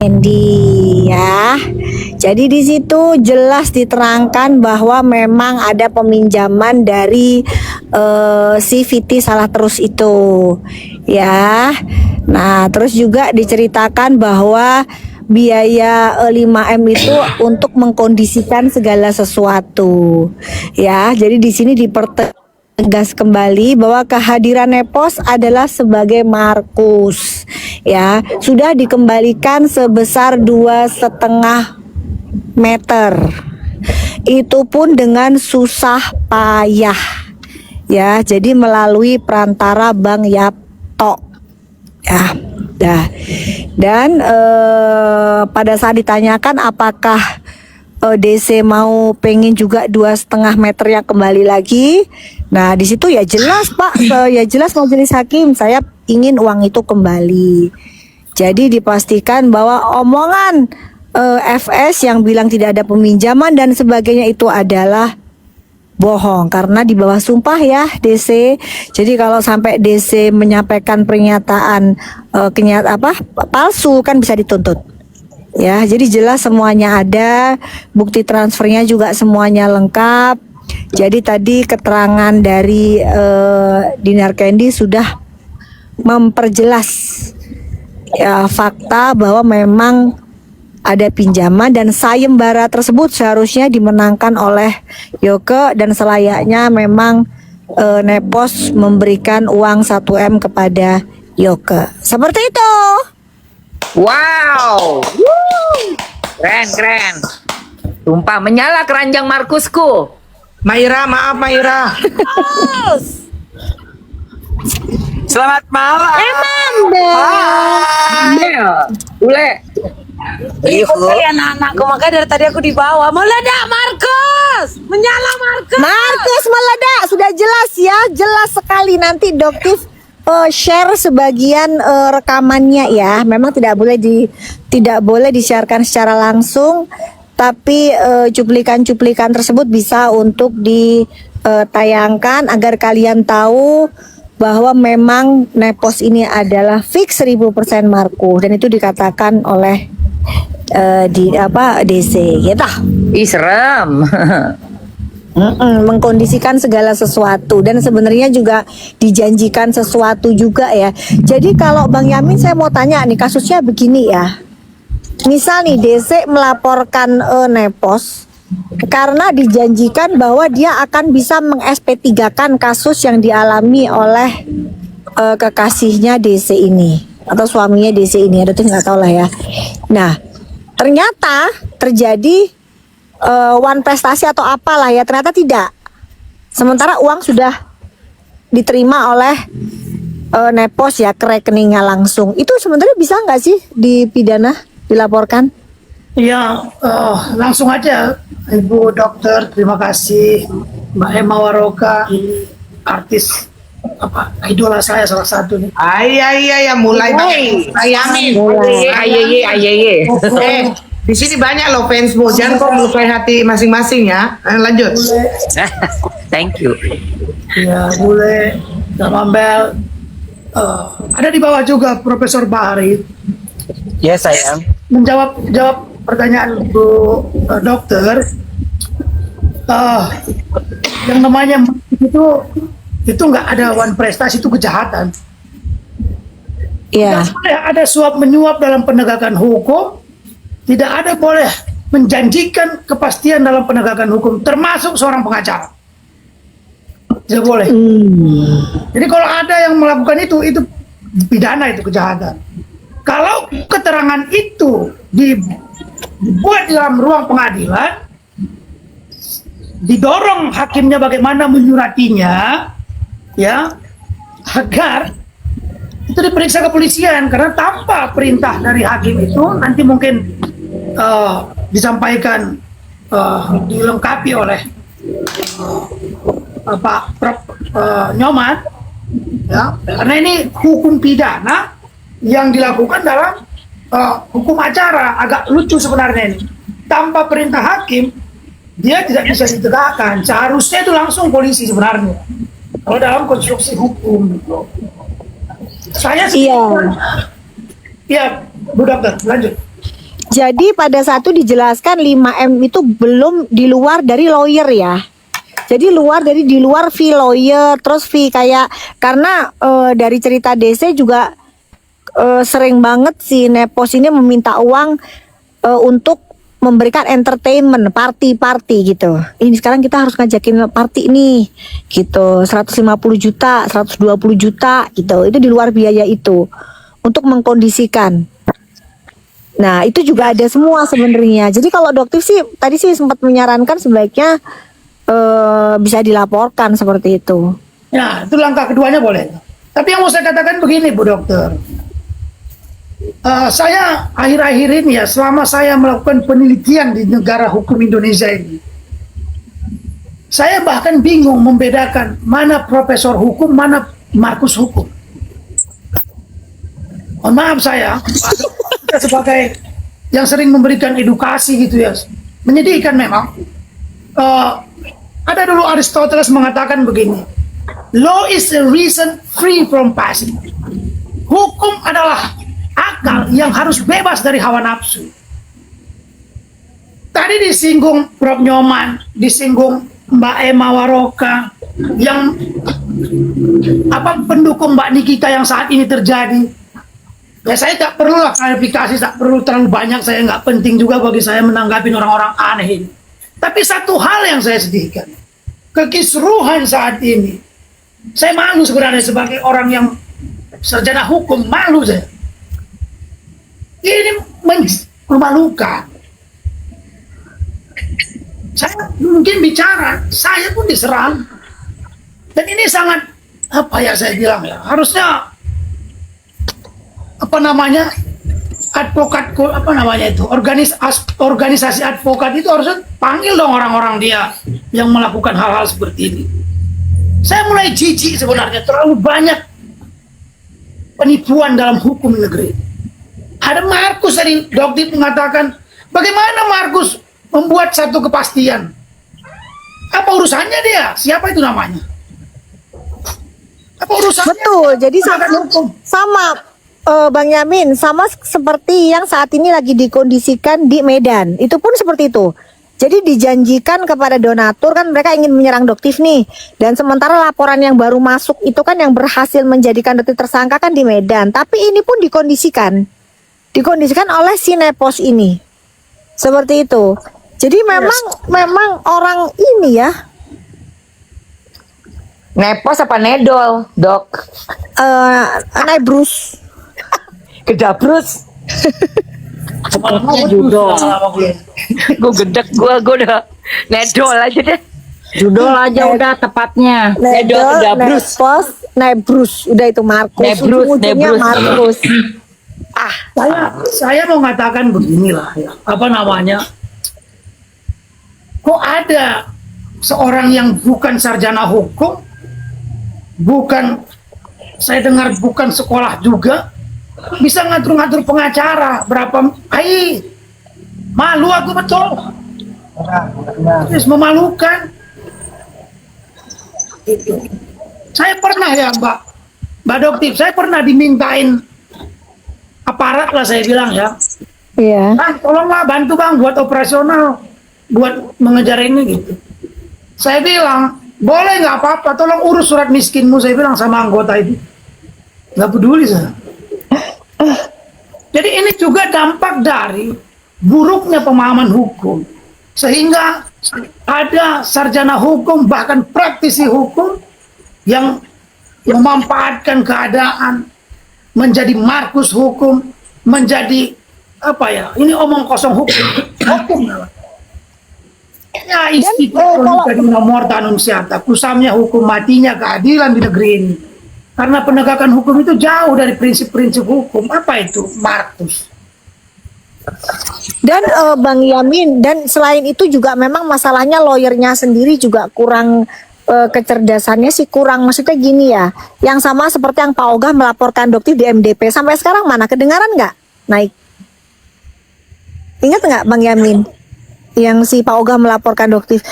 Candy ya. Jadi di situ jelas diterangkan bahwa memang ada peminjaman dari si Viti salah terus itu ya. Nah, terus juga diceritakan bahwa biaya 5M itu untuk mengkondisikan segala sesuatu. Ya, jadi di sini dipertegas kembali bahwa kehadiran Nepos adalah sebagai Markus. Ya, sudah dikembalikan sebesar 2,5 meter. Itu pun dengan susah payah. Ya, jadi melalui perantara Bang Yapto. Ya, dah. Dan pada saat ditanyakan apakah DC mau pengen juga 2,5 meter yang kembali lagi. Nah, di situ ya jelas Pak, ya jelas majelis hakim saya ingin uang itu kembali. Jadi dipastikan bahwa omongan FS yang bilang tidak ada peminjaman dan sebagainya itu adalah bohong karena di bawah sumpah ya DC. Jadi kalau sampai DC menyampaikan pernyataan palsu kan bisa dituntut. Ya, jadi jelas semuanya ada, bukti transfernya juga semuanya lengkap. Jadi tadi keterangan dari Dinar Candy sudah memperjelas ya, fakta bahwa memang ada pinjaman dan sayembara tersebut seharusnya dimenangkan oleh Yoke dan selayaknya memang Nepos memberikan uang 1M kepada Yoke. Seperti itu. Wow. Woo. Keren. Tumpah menyala keranjang Markusku. Maira, maaf Maira. Selamat malam. Bel. Ule. Kali anak-anakku, makanya dari tadi aku di bawah. Meledak Markus, menyala Markus. Markus meledak, sudah jelas ya, jelas sekali. Nanti Doktif share sebagian rekamannya ya. Memang tidak boleh disiarkan secara langsung, tapi cuplikan-cuplikan tersebut bisa untuk ditayangkan agar kalian tahu bahwa memang Nepos ini adalah fix 1000% Markus dan itu dikatakan oleh DC gitu. Ih serem. Mengkondisikan segala sesuatu dan sebenarnya juga dijanjikan sesuatu juga ya. Jadi kalau Bang Yamin saya mau tanya nih, kasusnya begini ya. Misal nih DC melaporkan Nepos karena dijanjikan bahwa dia akan bisa meng-SP3-kan kasus yang dialami oleh kekasihnya DC ini atau suaminya DC ini, ada tuh nggak tahu lah ya. Nah, ternyata terjadi one prestasi atau apalah ya, ternyata tidak. Sementara uang sudah diterima oleh Nepos ya ke rekeningnya langsung. Itu sebenarnya bisa nggak sih dipidana, dilaporkan? Ya, langsung aja Ibu Dokter, terima kasih Mbak Emma Waroka, ini artis idola saya salah satu nih. Iya, mulai Yamin. Ayeye. Di sini banyak loh fansmu, jangan kok melukai hati masing-masing ya. Lanjut. Thank you. Ya, boleh. Mambel. Ada di bawah juga Profesor Bahari. Yes, sayang. Menjawab pertanyaan Bu Dokter. Yang namanya itu nggak ada one prestasi, itu kejahatan. Iya. Tidak boleh ada suap menyuap dalam penegakan hukum. Tidak ada boleh menjanjikan kepastian dalam penegakan hukum, termasuk seorang pengacara. Tidak boleh. Jadi kalau ada yang melakukan itu pidana, itu kejahatan. Kalau keterangan itu dibuat di dalam ruang pengadilan, didorong hakimnya bagaimana menyuratinya, ya, agar itu diperiksa kepolisian, karena tanpa perintah dari hakim itu nanti mungkin disampaikan, dilengkapi oleh Pak Prof Nyoman, ya, karena ini hukum pidana yang dilakukan dalam hukum acara. Agak lucu sebenarnya ini, tanpa perintah hakim dia tidak bisa ditegakkan. Seharusnya itu langsung polisi sebenarnya kalau dalam konstruksi hukum gitu. Saya Iya. Ya, Bu Dokter, lanjut. Jadi pada saat itu dijelaskan 5M itu belum di luar dari lawyer ya. Jadi di luar fee lawyer, terus fee kayak karena dari cerita DC juga sering banget si Nepos ini meminta uang untuk memberikan entertainment, party gitu. Ini sekarang kita harus ngajakin party nih, gitu. 150 juta, 120 juta, gitu. Itu di luar biaya itu untuk mengkondisikan. Nah, itu juga ada semua sebenarnya. Jadi kalau dokter sih tadi sih sempat menyarankan sebaiknya bisa dilaporkan seperti itu. Ya, itu langkah keduanya boleh. Tapi yang mau saya katakan begini, Bu Dokter. Saya akhir-akhir ini ya, selama saya melakukan penelitian di negara hukum Indonesia ini, saya bahkan bingung membedakan mana profesor hukum, mana Markus hukum. Mohon maaf saya sebagai yang sering memberikan edukasi gitu ya, menyedihkan memang. Ada dulu Aristoteles mengatakan begini, law is a reason free from passion. Hukum adalah akal yang harus bebas dari hawa nafsu. Tadi disinggung Prof. Nyoman, disinggung Mbak Emma Waroka, yang pendukung Mbak Nikita yang saat ini terjadi. Ya saya tak perlu lah klarifikasi, tak perlu terlalu banyak, saya nggak penting juga bagi saya menanggapi orang-orang aneh ini. Tapi satu hal yang saya sedihkan, kekisruhan saat ini, saya malu sebenarnya sebagai orang yang sarjana hukum, malu saya. Ini memalukan. Saya mungkin bicara, saya pun diserang. Dan ini sangat, saya bilang ya, harusnya, advokat, organisasi advokat itu harusnya panggil dong orang-orang dia yang melakukan hal-hal seperti ini. Saya mulai jijik sebenarnya, terlalu banyak penipuan dalam hukum negeri. Ada Markus tadi, Dokter mengatakan, bagaimana Markus membuat satu kepastian? Apa urusannya dia? Siapa itu namanya? Apa urusannya? Betul, jadi sama Bang Yamin, sama seperti yang saat ini lagi dikondisikan di Medan. Itu pun seperti itu. Jadi dijanjikan kepada donatur, kan mereka ingin menyerang Doktif nih. Dan sementara laporan yang baru masuk itu kan yang berhasil menjadikan Doktif tersangka kan di Medan. Tapi ini pun dikondisikan oleh si Nepos ini. Seperti itu. Jadi memang orang ini ya. Nepos apa nedol, Dok? Nebrus. Kedabrus. Judol. Gue gedek, gue udah nedol aja deh. Judul aja udah tepatnya. Nedol, Kedabrus. Nepos, Nebrus. Udah itu Markus. Ujung-ujungnya Markus. Saya mau mengatakan beginilah ya, kok ada seorang yang bukan sarjana hukum, saya dengar bukan sekolah juga, bisa ngatur-ngatur pengacara malu aku betul. Terus memalukan. Saya pernah ya Mbak Doktif, saya pernah dimintain aparat lah, saya bilang ya. Iya. Tolonglah bantu Bang buat operasional, buat mengejar ini gitu. Saya bilang, boleh nggak apa-apa, tolong urus surat miskinmu, saya bilang sama anggota itu. Nggak peduli saya. Jadi ini juga dampak dari buruknya pemahaman hukum. Sehingga ada sarjana hukum, bahkan praktisi hukum yang memanfaatkan keadaan, menjadi Markus hukum, menjadi ini omong kosong hukum. Ya istiqomah jadi nomor tanunsiata, kusamnya hukum matinya keadilan di negeri ini. Karena penegakan hukum itu jauh dari prinsip-prinsip hukum. Apa itu Markus? Dan Bang Yamin, dan selain itu juga memang masalahnya lawyernya sendiri juga kurang kecerdasannya sih kurang, maksudnya gini ya, yang sama seperti yang Pak Ogah melaporkan Doktif di MDP sampai sekarang mana kedengaran nggak naik? Ingat nggak Bang Yamin yang si Pak Ogah melaporkan Doktif?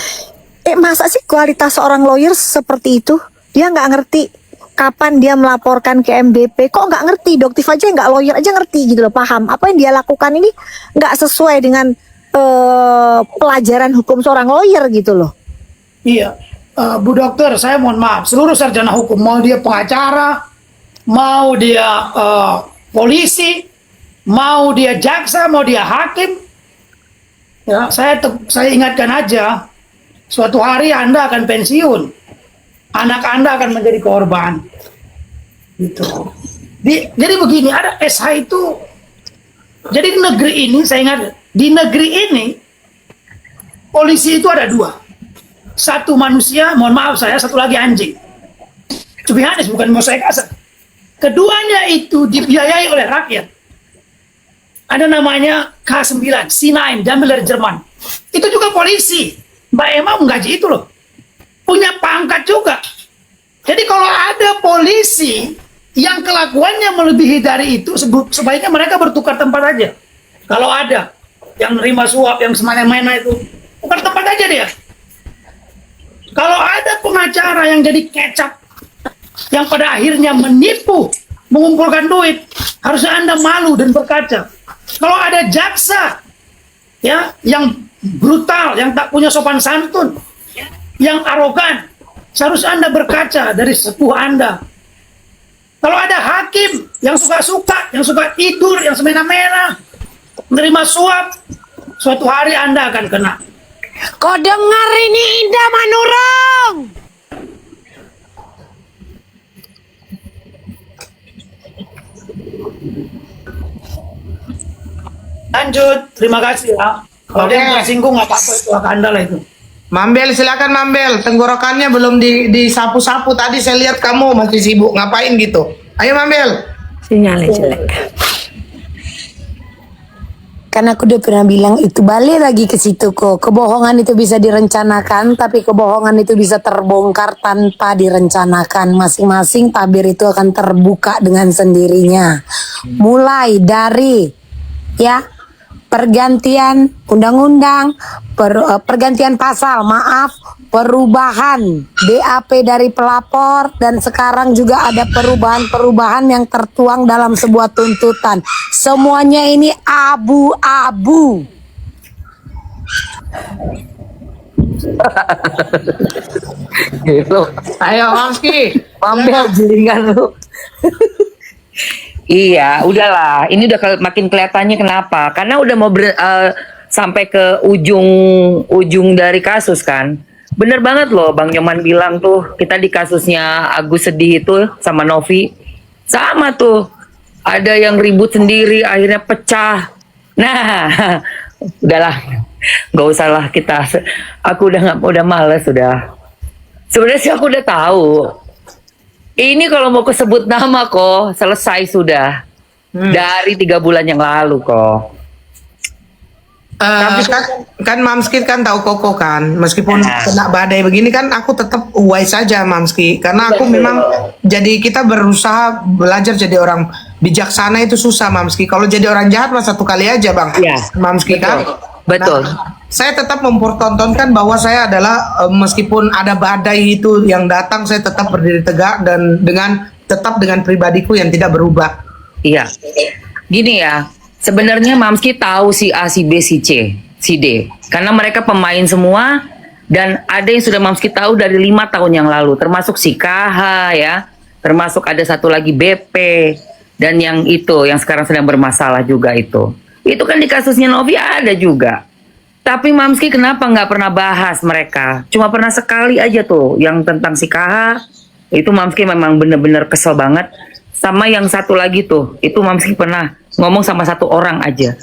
Masa sih kualitas seorang lawyer seperti itu? Dia nggak ngerti kapan dia melaporkan ke MDP, kok nggak ngerti. Doktif aja nggak, lawyer aja ngerti gitu loh, paham apa yang dia lakukan ini nggak sesuai dengan pelajaran hukum seorang lawyer gitu loh. Iya, Bu Dokter, saya mohon maaf, seluruh sarjana hukum, mau dia pengacara, mau dia polisi, mau dia jaksa, mau dia hakim, ya saya ingatkan aja, suatu hari Anda akan pensiun, anak Anda akan menjadi korban, gitu. Jadi begini, ada SH itu, jadi di negeri ini, saya ingat, di negeri ini polisi itu ada dua. Satu manusia, mohon maaf saya, satu lagi anjing. To be honest, bukan mau saya kasar. Keduanya itu dibiayai oleh rakyat. Ada namanya K9, C9, diambil dari Jerman. Itu juga polisi. Mbak Emma menggaji itu loh. Punya pangkat juga. Jadi kalau ada polisi yang kelakuannya melebihi dari itu, sebaiknya mereka bertukar tempat aja. Kalau ada yang nerima suap, yang semena-mena itu, tukar tempat aja dia. Kalau ada pengacara yang jadi kecap, yang pada akhirnya menipu, mengumpulkan duit, harusnya Anda malu dan berkaca. Kalau ada jaksa, ya, yang brutal, yang tak punya sopan santun, yang arogan, seharusnya Anda berkaca dari sepuh Anda. Kalau ada hakim yang suka-suka, yang suka tidur, yang semena-mena, menerima suap, suatu hari Anda akan kena. Kau dengar ini Indah Manurung? Lanjut, terima kasih ya. Kalau dia nggak singgung nggak apa-apa, itu hak Anda lah itu. Mambel, silakan Mambel. Tenggorokannya belum disapu-sapu. Tadi saya lihat kamu masih sibuk ngapain gitu. Ayo Mambel. Sinyalnya jelek. Kan aku udah pernah bilang itu, balik lagi ke situ kok. Kebohongan itu bisa direncanakan, tapi kebohongan itu bisa terbongkar tanpa direncanakan. Masing-masing tabir itu akan terbuka dengan sendirinya. Mulai dari ya pergantian undang-undang, pergantian pasal, maaf, perubahan BAP dari pelapor, dan sekarang juga ada perubahan-perubahan yang tertuang dalam sebuah tuntutan. Semuanya ini abu-abu. Gitu. Ayo Mamski. Mambel jelingan lu. Iya, udahlah. Ini udah makin kelihatannya kenapa? Karena udah mau sampai ke ujung dari kasus kan. Bener banget loh, Bang Nyoman bilang tuh, kita di kasusnya Agus Sedih itu sama Novi, sama tuh. Ada yang ribut sendiri, akhirnya pecah. Nah, udahlah, nggak usah lah kita. Aku udah males sudah. Sebenarnya sih aku udah tahu. Ini kalau mau kesebut nama kok selesai sudah dari 3 bulan yang lalu kok. Kan Mamski kan tahu Koko kan, meskipun kena badai begini kan aku tetap wise saja Mamski, karena aku memang jadi kita berusaha belajar jadi orang bijaksana itu susah Mamski. Kalau jadi orang jahat mah 1 kali aja Bang. Iya, Mamski kan. Betul. Nah, saya tetap mempertontonkan bahwa saya adalah meskipun ada badai itu yang datang, saya tetap berdiri tegak dan tetap dengan pribadiku yang tidak berubah. Iya. Gini ya, sebenarnya Mamski tahu si A, si B, si C, si D. Karena mereka pemain semua, dan ada yang sudah Mamski tahu dari 5 tahun yang lalu, termasuk si KH ya, termasuk ada satu lagi BP, dan yang itu yang sekarang sedang bermasalah juga itu. Itu kan di kasusnya Novi ada juga. Tapi Mamski kenapa nggak pernah bahas mereka? Cuma pernah sekali aja tuh yang tentang si KH. Itu Mamski memang bener-bener kesel banget. Sama yang satu lagi tuh, itu Mamski pernah ngomong sama 1 orang aja.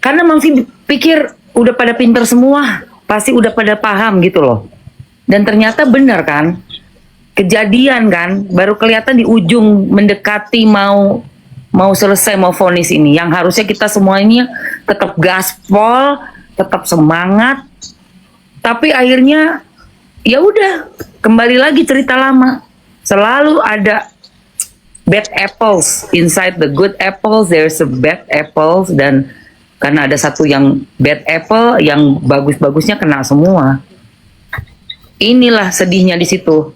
Karena Mamski pikir udah pada pinter semua, pasti udah pada paham gitu loh. Dan ternyata bener kan? Kejadian kan, baru kelihatan di ujung mendekati mau selesai, mau vonis ini. Yang harusnya kita semuanya tetap gaspol, tetap semangat. Tapi akhirnya ya udah kembali lagi cerita lama. Selalu ada bad apples inside the good apples. There's a bad apples, dan karena ada satu yang bad apple, yang bagus-bagusnya kena semua. Inilah sedihnya di situ,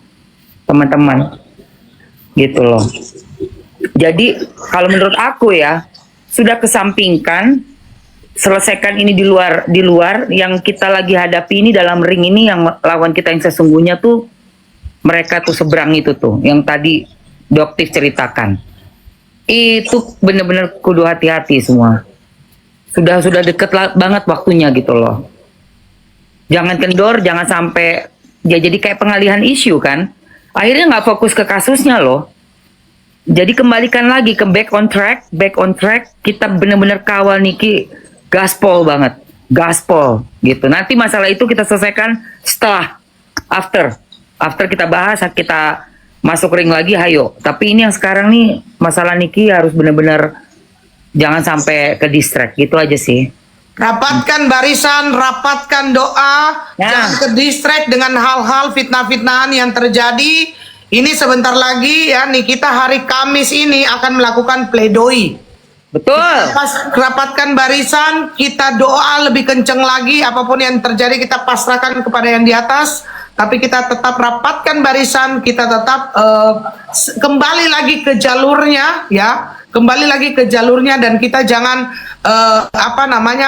teman-teman. gitu loh. Jadi kalau menurut aku ya, sudah kesampingkan, selesaikan ini di luar yang kita lagi hadapi ini dalam ring ini, yang lawan kita yang sesungguhnya tuh mereka tuh seberang itu tuh yang tadi Doktif ceritakan. Itu bener-bener kudu hati-hati semua. Sudah deket banget waktunya gitu loh. Jangan kendor, jangan sampai ya jadi kayak pengalihan isu kan. Akhirnya nggak fokus ke kasusnya loh. Jadi kembalikan lagi ke back on track. Kita benar-benar kawal Niki gaspol banget, gaspol gitu. Nanti masalah itu kita selesaikan setelah after kita bahas, kita masuk ring lagi, hayo. Tapi ini yang sekarang nih masalah Niki harus benar-benar jangan sampai ke distract gitu aja sih. Rapatkan barisan, rapatkan doa, Ya. jangan ke distract dengan hal-hal fitnah-fitnahan yang terjadi. Ini sebentar lagi ya nih, kita hari Kamis ini akan melakukan pledoi. Betul. Rapatkan barisan, kita doa lebih kenceng lagi, apapun yang terjadi kita pasrahkan kepada yang di atas. Tapi kita tetap rapatkan barisan, kita tetap kembali lagi ke jalurnya ya, kembali lagi ke jalurnya, dan kita jangan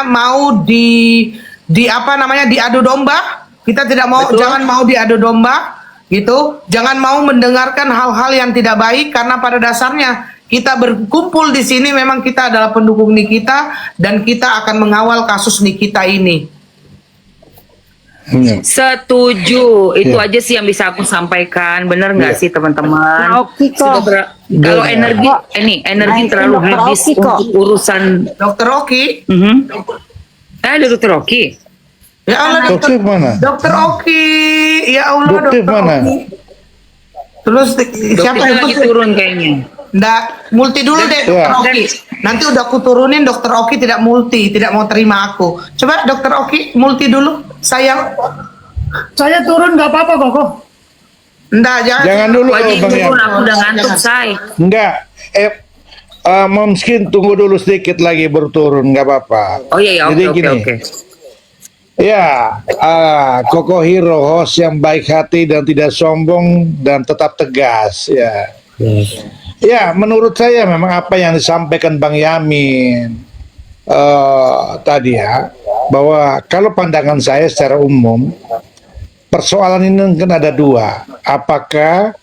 mau diadu domba. Kita tidak mau, Betul. jangan mau diadu domba gitu, jangan mau mendengarkan hal-hal yang tidak baik, karena pada dasarnya kita berkumpul di sini memang kita adalah pendukung Nikita dan kita akan mengawal kasus Nikita ini. Setuju, itu Ya. aja sih yang bisa aku sampaikan. Bener nggak Ya. sih teman-teman? Nah, Oki kok. Kalau Ya. energi terlalu Dokter habis Oki kok. untuk urusan. Dokter Oki, Ada Dokter Oki. ya Allah, Dokter mana? Dokter Oki, ya Allah, Dokter mana? Oki. Terus siapa Dokternya itu? lagi turun kayaknya. Nggak, multi dulu deh Dokter Ya. Oki. Nanti udah aku turunin, Dokter Oki tidak multi, tidak mau terima aku. Coba Dokter Oki multi dulu, sayang. Saya turun nggak apa-apa kok. Nggak, Jangan dulu Wajib Bang Yam. turun, aku udah ngantuk, say. Enggak. Mungkin tunggu dulu sedikit lagi baru turun, nggak apa-apa. Oh iya, ya, Jadi oke. gini. Ya, Koko Hero host yang baik hati dan tidak sombong dan tetap tegas. Ya, ya menurut saya memang apa yang disampaikan Bang Yamin tadi ya, bahwa kalau pandangan saya secara umum persoalan ini kan ada dua. Apakah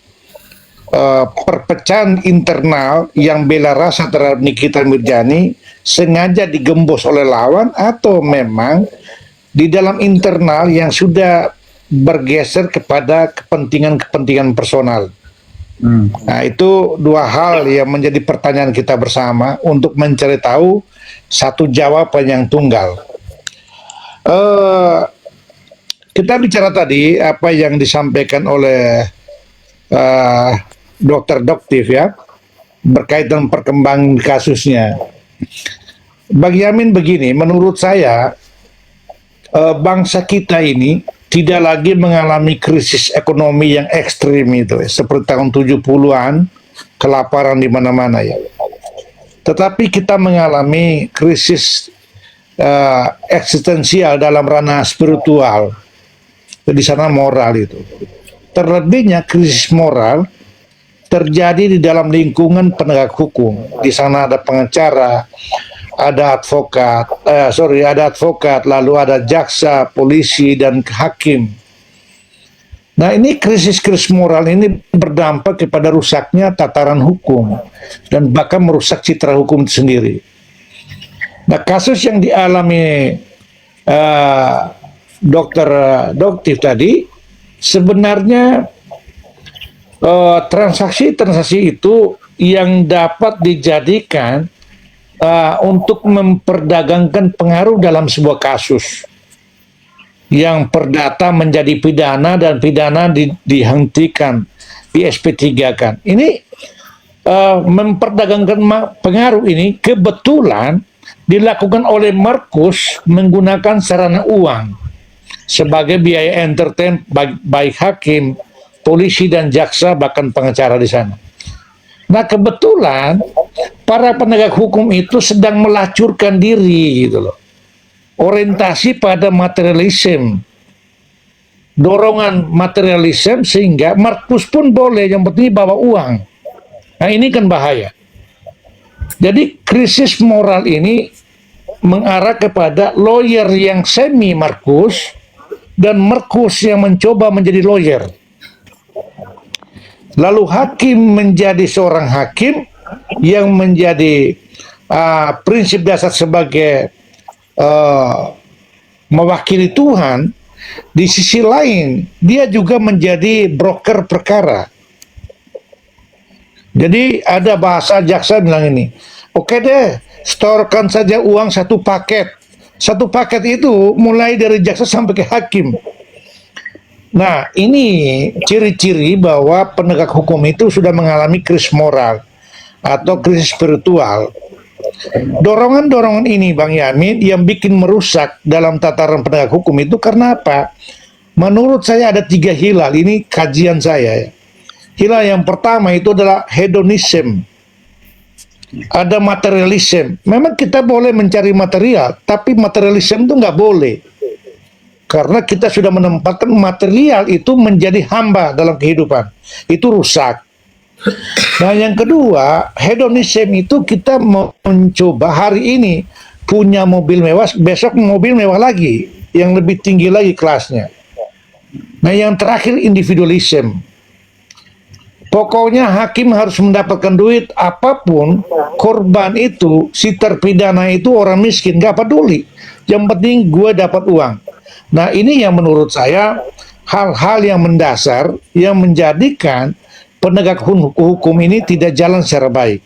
perpecahan internal yang bela rasa terhadap Nikita Mirjani sengaja digembos oleh lawan, atau memang di dalam internal yang sudah bergeser kepada kepentingan-kepentingan personal. Nah, itu dua hal yang menjadi pertanyaan kita bersama untuk mencari tahu satu jawaban yang tunggal. Kita bicara tadi apa yang disampaikan oleh Dokter Doktif ya, berkaitan perkembangan kasusnya. Bang Yamin begini, menurut saya bangsa kita ini tidak lagi mengalami krisis ekonomi yang ekstrim itu seperti tahun 70-an, kelaparan di mana-mana ya. Tetapi kita mengalami krisis eksistensial dalam ranah spiritual. Di sana moral itu. Terlebihnya krisis moral terjadi di dalam lingkungan penegak hukum. Di sana ada pengacara, ada advokat, lalu ada jaksa, polisi, dan hakim. Nah, ini krisis moral ini berdampak kepada rusaknya tataran hukum dan bahkan merusak citra hukum itu sendiri. Nah, kasus yang dialami Dokter Doktif tadi sebenarnya transaksi itu yang dapat dijadikan untuk memperdagangkan pengaruh dalam sebuah kasus yang perdata menjadi pidana dan pidana dihentikan, di SP3 kan. Ini memperdagangkan pengaruh ini kebetulan dilakukan oleh Markus menggunakan sarana uang sebagai biaya entertain baik hakim, polisi dan jaksa bahkan pengacara di sana. Nah, kebetulan para penegak hukum itu sedang melacurkan diri gitu loh. Orientasi pada materialisme. Dorongan materialisme sehingga Markus pun boleh, yang penting bawa uang. Nah ini kan bahaya. Jadi krisis moral ini mengarah kepada lawyer yang semi Markus dan Markus yang mencoba menjadi lawyer. Lalu hakim menjadi seorang hakim yang menjadi prinsip dasar sebagai mewakili Tuhan. Di sisi lain dia juga menjadi broker perkara. Jadi ada bahasa jaksa bilang ini, oke deh, setorkan saja uang satu paket. Satu paket itu mulai dari jaksa sampai ke hakim. Nah, ini ciri-ciri bahwa penegak hukum itu sudah mengalami krisis moral atau krisis spiritual. Dorongan-dorongan ini, Bang Yamin, yang bikin merusak dalam tataran penegak hukum itu karena apa? Menurut saya ada 3 hilal, ini kajian saya ya. Hilal yang pertama itu adalah hedonism. Ada materialism. Memang kita boleh mencari material, tapi materialism itu nggak boleh. Karena kita sudah menempatkan material itu menjadi hamba dalam kehidupan. Itu rusak. Nah yang kedua, hedonism itu kita mau mencoba hari ini punya mobil mewah, besok mobil mewah lagi, yang lebih tinggi lagi kelasnya. Nah yang terakhir individualism. Pokoknya hakim harus mendapatkan duit apapun, korban itu, si terpidana itu orang miskin, gak peduli. Yang penting gue dapat uang. Nah ini yang menurut saya hal-hal yang mendasar yang menjadikan penegak hukum ini tidak jalan secara baik.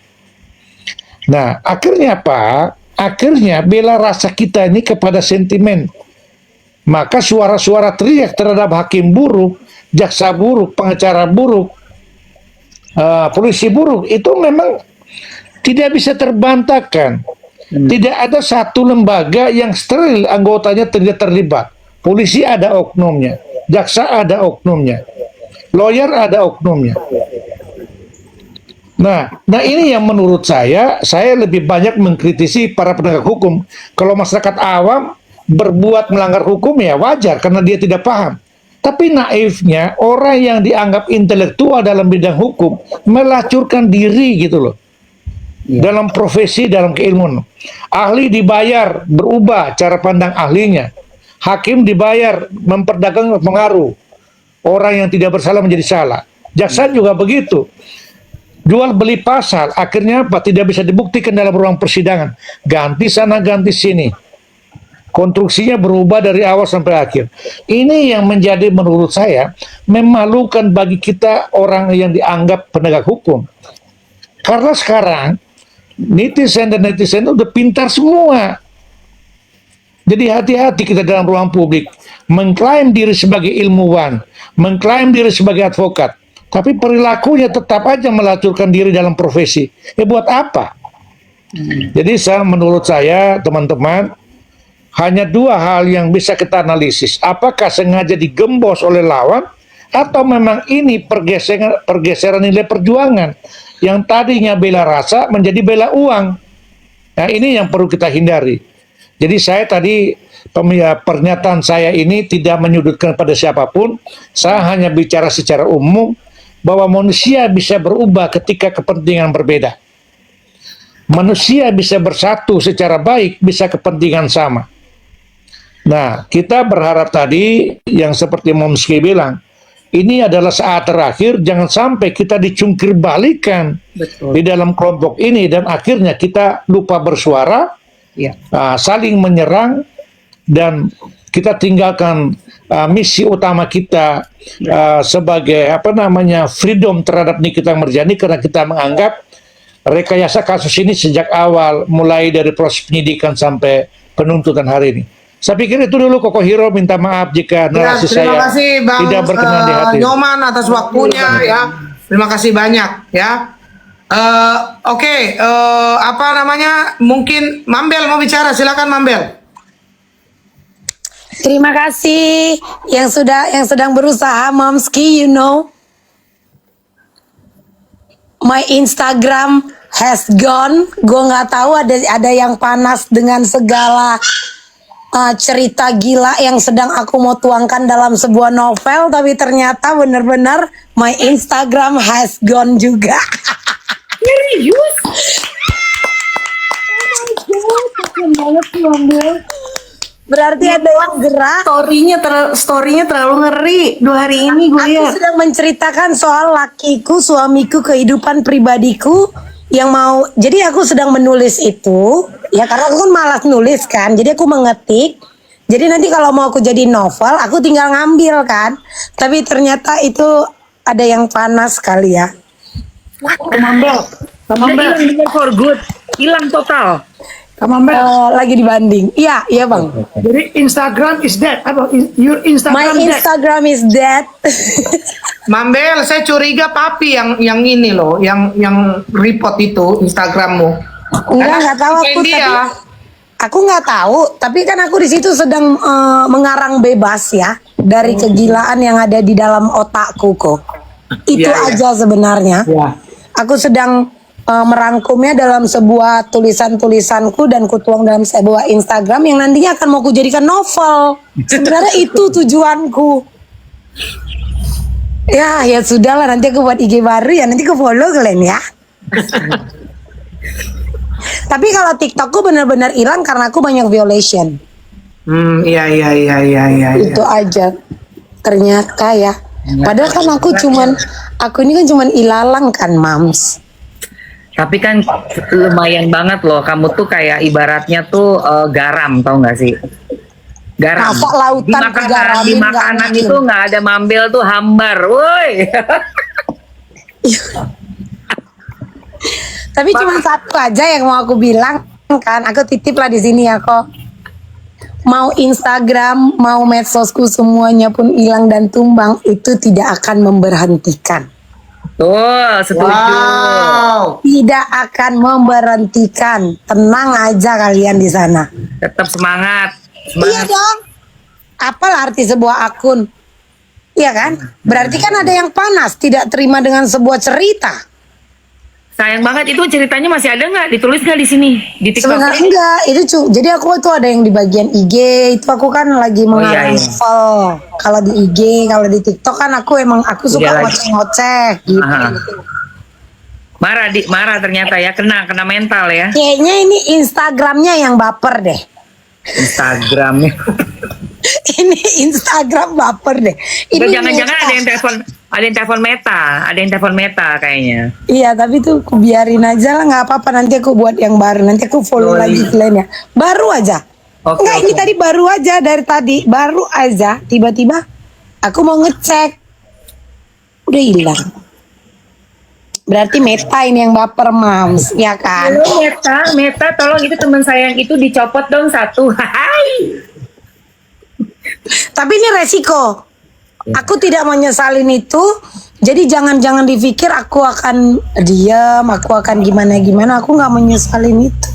Nah akhirnya apa? Akhirnya bela rasa kita ini kepada sentimen. Maka suara-suara teriak terhadap hakim buruk, jaksa buruk, pengacara buruk, polisi buruk itu memang tidak bisa terbantahkan. Tidak ada satu lembaga yang steril anggotanya tidak terlibat. Polisi ada oknumnya, jaksa ada oknumnya, lawyer ada oknumnya. Nah ini yang menurut saya lebih banyak mengkritisi para penegak hukum. Kalau masyarakat awam berbuat melanggar hukum ya wajar karena dia tidak paham. Tapi naifnya orang yang dianggap intelektual dalam bidang hukum melacurkan diri gitu loh. Dalam profesi, dalam keilmuan. Ahli dibayar berubah cara pandang ahlinya. Hakim dibayar memperdagangkan pengaruh. Orang yang tidak bersalah menjadi salah. Jaksa juga begitu. Jual beli pasal, akhirnya apa? Tidak bisa dibuktikan dalam ruang persidangan. Ganti sana, ganti sini. Konstruksinya berubah dari awal sampai akhir. Ini yang menjadi menurut saya memalukan bagi kita orang yang dianggap penegak hukum. Karena sekarang netizen dan netizen udah pintar semua. Jadi hati-hati kita dalam ruang publik. Mengklaim diri sebagai ilmuwan, mengklaim diri sebagai advokat. Tapi perilakunya tetap aja melacurkan diri dalam profesi. Ya buat apa? Jadi menurut saya teman-teman, hanya 2 hal yang bisa kita analisis. Apakah sengaja digembos oleh lawan atau memang ini pergeseran nilai perjuangan yang tadinya bela rasa menjadi bela uang. Nah ini yang perlu kita hindari. Jadi saya tadi pernyataan saya ini tidak menyudutkan pada siapapun. Saya hanya bicara secara umum bahwa manusia bisa berubah ketika kepentingan berbeda. Manusia bisa bersatu secara baik, bisa kepentingan sama. Nah, kita berharap tadi yang seperti Momski bilang, ini adalah saat terakhir, jangan sampai kita dicungkir balikan di dalam kelompok ini dan akhirnya kita lupa bersuara, saling menyerang dan kita tinggalkan misi utama kita sebagai freedom terhadap Nikita Mirzani karena kita menganggap rekayasa kasus ini sejak awal mulai dari proses penyidikan sampai penuntutan hari ini. Saya pikir itu dulu Koko Hiro, minta maaf jika narasi terima saya kasih Bang tidak berkenan di hati. Nyoman atas waktunya ya. Terima kasih banyak ya. Oke, mungkin Mambel mau bicara, silakan Mambel. Terima kasih yang sedang berusaha, Momski, you know. My Instagram has gone. Gue nggak tahu ada yang panas dengan segala cerita gila yang sedang aku mau tuangkan dalam sebuah novel, tapi ternyata benar-benar my Instagram has gone juga. Serius? Berarti ada yang gerak. Storynya terlalu ngeri 2 hari ini gue Aku lihat. sedang menceritakan soal lakiku, suamiku, kehidupan pribadiku yang mau. Jadi aku sedang menulis itu, ya karena aku kan malas nulis kan. Jadi aku mengetik. Jadi nanti kalau mau aku jadi novel, aku tinggal ngambil kan. Tapi ternyata itu ada yang panas kali ya. Kamambel, Kamambel, Hilang for good. Hilang total. Kamambel. Lagi dibanding. Iya, iya bang. Jadi Instagram is dead. Apa? Your My Instagram dead. Instagram is dead. Mambel, saya curiga papi yang ini loh, yang report itu Instagrammu. Enggak tahu aku Dia. tapi aku nggak tahu. Tapi kan aku di situ sedang mengarang bebas ya dari kegilaan yang ada di dalam otakku kok. Itu Iya, iya. aja sebenarnya. Ya. Aku sedang merangkumnya dalam sebuah tulisan-tulisanku dan kutuang dalam sebuah Instagram yang nantinya akan mau kujadikan novel. Sebenarnya itu tujuanku. Ya sudahlah, nanti aku buat IG baru ya, nanti aku follow kalian ya. Tapi kalau TikTokku benar-benar hilang karena aku banyak violation. Iya. Itu aja. Ternyata ya. Padahal kan aku ini kan cuman ilalang kan, Mams. Tapi kan lumayan banget loh. Kamu tuh kayak ibaratnya tuh garam, tau gak sih? Garam. Masa lautan di digaramin, nggak makanan mungkin. itu nggak ada mambel tuh hambar, woi. Tapi cuma satu aja yang mau aku bilang kan, aku titip lah di sini ya kok. Mau Instagram, mau medsosku semuanya pun hilang dan tumbang, itu tidak akan memberhentikan. Tuh, setuju. Wow. Tidak akan memberhentikan. Tenang aja kalian di sana. Tetap semangat. Iya dong. Apalah arti sebuah akun? Iya kan? Berarti kan ada yang panas, tidak terima dengan sebuah cerita. Sayang banget itu ceritanya masih ada nggak? Ditulis nggak di sini di TikTok? Sebenarnya enggak, jadi aku tuh ada yang di bagian IG, itu aku kan lagi mengarang iya. novel. Kalau di IG, kalau di TikTok kan aku suka Iya, lagi. ngoceh-ngoceh gitu. Aha. Marah ternyata ya, kena mental ya. Kayaknya ini Instagramnya yang baper deh. Instagramnya. Ini Instagram baper deh. Ini Jangan-jangan Meta. ada yang telepon Meta kayaknya. Iya, tapi tuh aku biarin aja lah, nggak apa-apa. Nanti aku buat yang baru. Nanti aku follow Oh, lagi iya. kalian ya. Baru aja. Oke, Enggak, ini oke. tadi baru aja dari tadi. Baru aja. Tiba-tiba aku mau ngecek. Udah hilang. Berarti Meta ini yang baper, Mams. Ya kan? Halo Meta, tolong itu teman saya yang itu dicopot dong satu. Hai. Tapi ini resiko. Aku tidak menyesalin itu. Jadi jangan dipikir aku akan diam, aku akan gimana. Aku nggak menyesalin itu.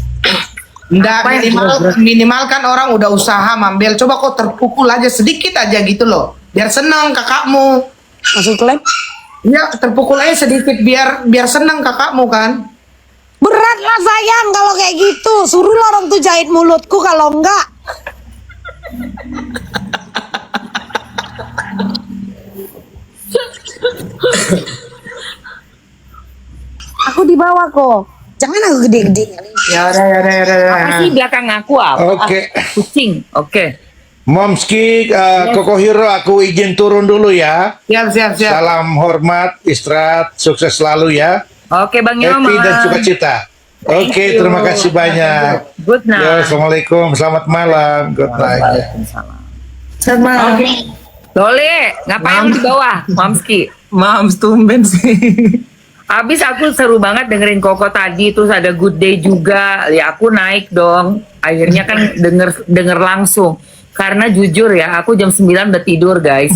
Enggak, Apa yang minimal kan orang udah usaha Mambel. Coba kok terpukul aja sedikit aja gitu loh. Biar senang kakakmu. Maksud kalian? Ya, terpukul aja sedikit biar senang kakakmu kan. Berat lah sayang kalau kayak gitu. Suruhlah orang tuh jahit mulutku kalau enggak. Aku di bawah kok. Jangan aku gede-gede. Ya udah. Apa sih belakang aku apa? Oke. Kucing. Oke. Momski, Koko Hero, aku izin turun dulu ya. Siap. Salam hormat, istirahat, sukses selalu ya. Oke Bang Yoma. Happy dan sukacita. Thank Oke, you. terima kasih banyak. Good night. Yo, Assalamualaikum, selamat malam. Good night. Waalaikumsalam. Oke. Dole, ngapain di bawah, Mamski? Mams tumben sih. Abis aku seru banget dengerin Koko tadi, terus ada Good Day juga. Ya aku naik dong. Akhirnya kan denger langsung. Karena jujur ya, aku jam 9 udah tidur guys.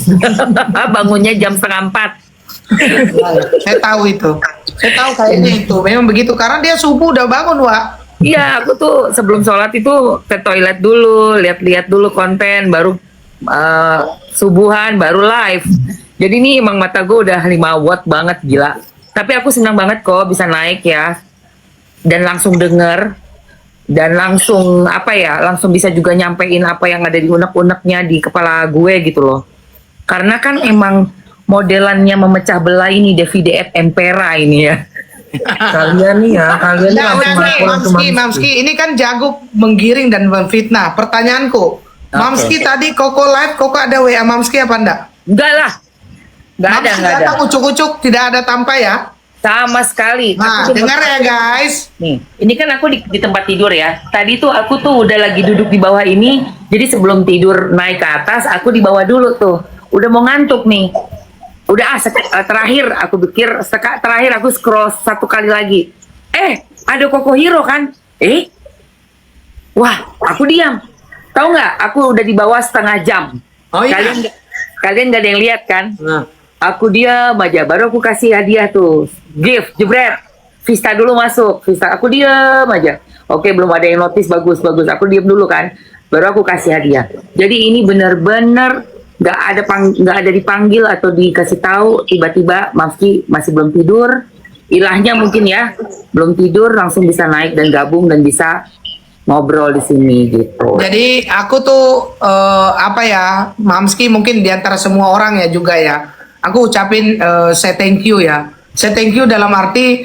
Bangunnya jam 3:30. Saya tahu itu. Saya tahu kayaknya itu. Memang begitu karena dia subuh udah bangun, Wak. Iya, aku tuh sebelum sholat itu ke toilet dulu, lihat-lihat dulu konten, baru subuhan, baru live. Jadi ini emang mata gue udah 5 watt banget, gila. Tapi aku senang banget kok bisa naik ya, dan langsung denger, dan langsung langsung bisa juga nyampein apa yang ada di unek-uneknya di kepala gue gitu loh. Karena kan emang modelannya memecah belah ini Davide et Impera ini ya. Kalian nih ya, kalian nih langsung ngaku langsung Mamski, ini kan jago menggiring dan memfitnah. Pertanyaanku, Mamski tadi Koko live, Koko ada WA Mamski apa enggak? Enggak lah. Enggak ada. Ucuk-ucuk tidak ada tanpa ya? Sama sekali. Nah, Aku tuh dengar ya guys. Nih, ini kan aku di tempat tidur ya. Tadi tuh aku tuh udah lagi duduk di bawah ini. Jadi sebelum tidur naik ke atas, aku di bawah dulu tuh. Udah mau ngantuk nih. Udah terakhir aku pikir terakhir aku scroll 1 kali lagi. Ada Koko Hero kan? Wah, aku diam. Tahu nggak? Aku udah di bawah setengah jam. Oh iya. Kalian nggak ada yang lihat kan? Nah. Aku diam aja, baru aku kasih hadiah tuh, gift, jebret, Vista dulu masuk, Vista, aku diam aja. Oke, belum ada yang notice, bagus, aku diam dulu kan, baru aku kasih hadiah. Jadi ini bener-bener nggak ada dipanggil atau dikasih tahu, tiba-tiba Mamski masih belum tidur, ilahnya mungkin ya, belum tidur langsung bisa naik dan gabung dan bisa ngobrol di sini gitu. Jadi aku tuh Mamski mungkin diantara semua orang ya juga ya. Aku ucapin say thank you ya. Say thank you dalam arti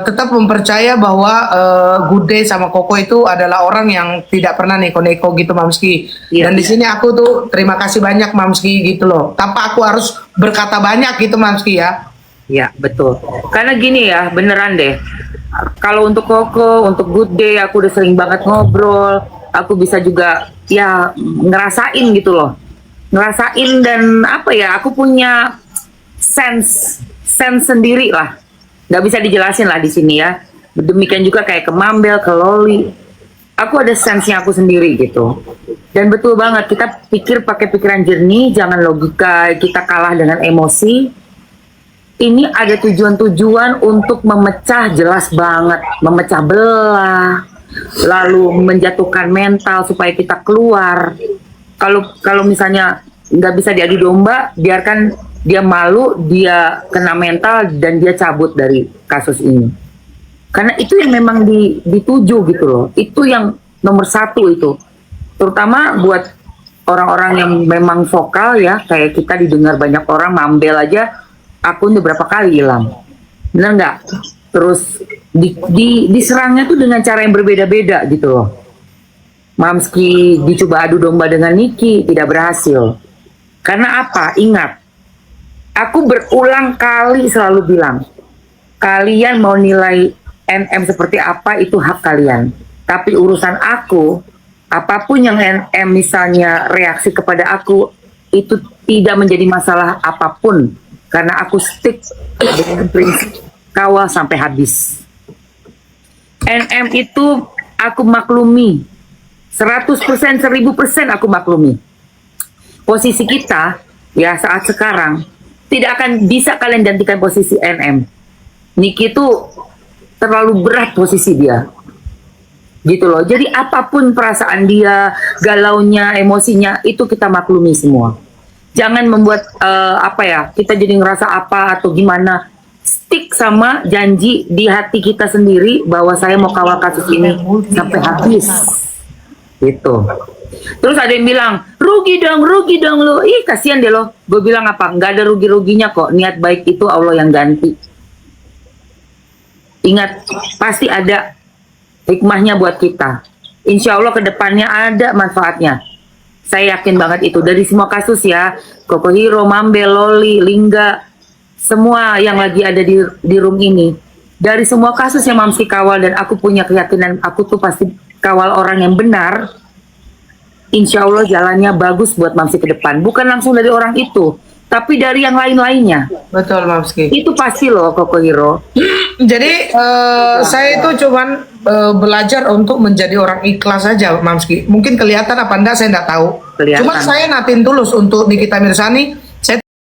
tetap mempercaya bahwa Good Day sama Koko itu adalah orang yang tidak pernah neko-neko gitu Mamski. Iya, Dan di sini aku tuh terima kasih banyak Mamski gitu loh. Tanpa aku harus berkata banyak gitu Mamski ya. Ya betul. Karena gini ya, beneran deh. Kalau untuk Koko, untuk Good Day, aku udah sering banget ngobrol. Aku bisa juga ya ngerasain gitu loh. Ngerasain dan apa ya, aku punya sense sendiri lah, nggak bisa dijelasin lah di sini ya. Demikian juga kayak ke Mambel, ke Loli, aku ada sense-nya aku sendiri gitu. Dan betul banget, kita pikir pakai pikiran jernih, jangan logika, kita kalah dengan emosi. Ini ada tujuan-tujuan untuk memecah, jelas banget, memecah belah, lalu menjatuhkan mental supaya kita keluar. Kalau misalnya nggak bisa diadu domba, biarkan dia malu, dia kena mental dan dia cabut dari kasus ini. Karena itu yang memang dituju gitu loh. Itu yang nomor 1 itu. Terutama buat orang-orang yang memang vokal ya, kayak kita didengar banyak orang. Mambel aja akun beberapa kali hilang. Bener nggak? Terus diserangnya tuh dengan cara yang berbeda-beda gitu loh. Mamski dicoba adu domba dengan Niki, tidak berhasil. Karena apa? Ingat, aku berulang kali selalu bilang, kalian mau nilai NM seperti apa itu hak kalian. Tapi urusan aku, apapun yang NM misalnya reaksi kepada aku, itu tidak menjadi masalah apapun. Karena aku stick dengan prinsip kawal sampai habis. NM itu aku maklumi. 100%, 1000% aku maklumi. Posisi kita, ya saat sekarang, tidak akan bisa kalian gantikan posisi NM. Niki itu terlalu berat posisi dia. Gitu loh. Jadi apapun perasaan dia, galaunya, emosinya, itu kita maklumi semua. Jangan membuat, kita jadi ngerasa apa atau gimana. Stick sama janji di hati kita sendiri bahwa saya mau kawal kasus ini sampai habis. Gitu. Terus ada yang bilang, rugi dong lo. Ih kasihan deh lo. Gue bilang apa? Nggak ada rugi-ruginya kok. Niat baik itu Allah yang ganti. Ingat, pasti ada hikmahnya buat kita. Insya Allah kedepannya ada manfaatnya. Saya yakin banget itu. Dari semua kasus ya, Koko Hero, Mambel, Loli, Lingga, semua yang lagi ada di room ini. Dari semua kasus yang Mamski kawal dan aku punya keyakinan aku tuh pasti kawal orang yang benar, insya Allah jalannya bagus buat Mamski ke depan. Bukan langsung dari orang itu, tapi dari yang lain-lainnya. Betul Mamski. Itu pasti loh Koko Hero. Jadi saya itu cuman belajar untuk menjadi orang ikhlas saja Mamski. Mungkin kelihatan apa enggak saya enggak tahu. Kelihatan. Cuma saya natin tulus untuk Nikita Mirzani